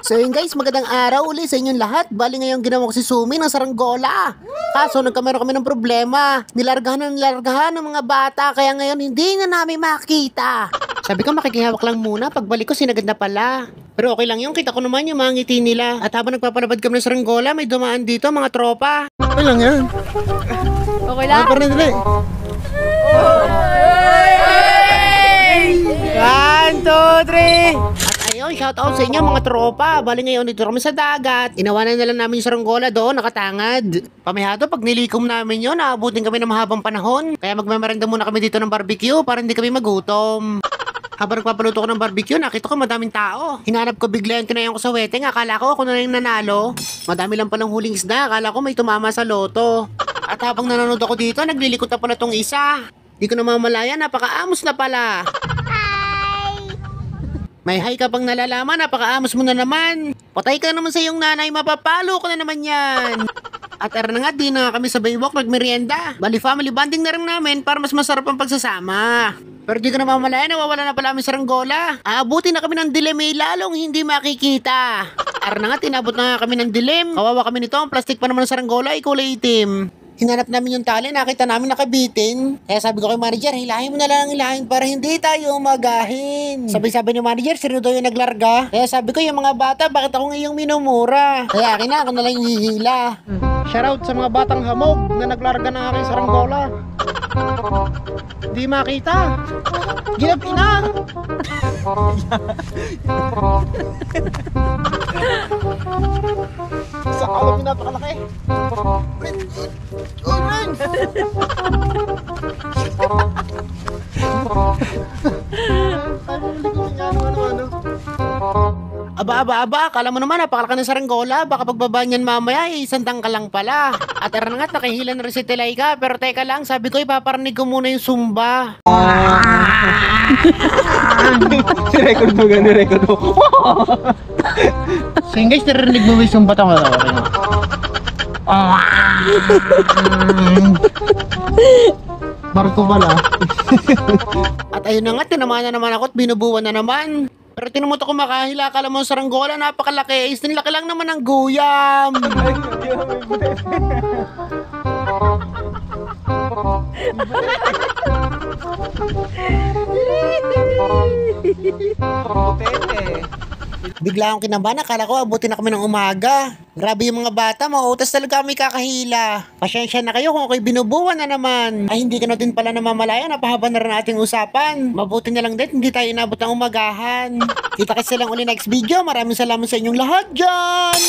So yun guys, magandang araw uli sa inyong lahat. Bali ngayon ginawa ko si Sumi ng saranggola. Kaso nagkameron kami ng problema. Nilargahan ng mga bata, kaya ngayon hindi na namin makita. Sabi ko makikihawak lang muna, pagbalik ko sinagad na pala. Pero okay lang yung kita ko naman yung mga ngiti nila. At habang nagpapalabad kami ng saranggola, may dumaan dito mga tropa. Okay lang yan. Okay lang? Parang dali. 1, 2, 3. At ayun, shoutout sa inyo mga tropa. Bali ngayon dito kami sa dagat. Inawanan na lang namin yung saranggola doon, nakatangad. Pamihado, pag nilikom namin yun, naabutin kami ng mahabang panahon. Kaya magmemerenda muna kami dito ng barbecue para hindi kami magutom. Habang nagpapaluto ko ng barbecue, nakita ko madaming tao. Hinanap ko bigla yung tinayan ko sa weteng. Akala ko ako na yung nanalo. Madami lang palang huling isda. Akala ko may tumama sa loto. At habang nanonood ako dito, naglilikot na pala tong isa. Di ko namamalaya, napakaamos na pala. May hi ka pang nalalaman, napakaamos mo na naman. Patay ka naman sa iyong nanay, mapapalo ko na naman yan. At na nga, di na kami sa baywalk nagmerienda. Bali family bonding na rin namin para mas masarap ang pagsasama. Pero di ko namamalaya, nawawala na pala kami saranggola. Aabuti na kami ng dilim, lalong hindi makikita. Na nga, tinabot na nga kami ng dilim. Kawawa kami nito, ang plastic pa naman ng saranggola, kulay itim. Hinanap namin yung tali, nakita namin nakabitin. Kaya sabi ko kay manager, hilahin mo na lang ang hilahin para hindi tayo magahin. Sabi ni manager, sino daw yung naglarga? Kaya sabi ko, yung mga bata, bakit ako ngayong minumura? Kaya akin na, ako na lang yung hihila. Shoutout sa mga batang hamog na naglarga ng aking saranggola. Di makita. Ginabi na. Sa alam yung napakalaki. Oh, man! Aba, akala mo naman napakalaki ng saranggola. Baka pagbaba niyan mamaya, isang tangka lang pala. At na nga, nakahila na rin si Telayka. Pero teka lang, sabi ko ipaparinig ko muna yung Zumba. Record mo gano'n, record mo. So yun guys, narinig mo yung Zumba tama na. Barko pala. At ayun na nga, tinamaan na naman ako at binubuwan na naman. Pero tinumot ako makahila, akala mo saranggola, napakalaki. Istinlaki lang naman ng guyam. Bigla akong kinabahan, akala ko abutin na kami ng umaga. Grabe yung mga bata, mauutas talaga kami kakahila. Pasensya na kayo kung ako'y binubuwan na naman. Ay hindi ka na din pala namamalaya, napahaba na rin ating usapan. Mabuti na lang din, hindi tayo inabot ng umagahan. Kita kasi lang uli next video, maraming salamat sa inyong lahat dyan!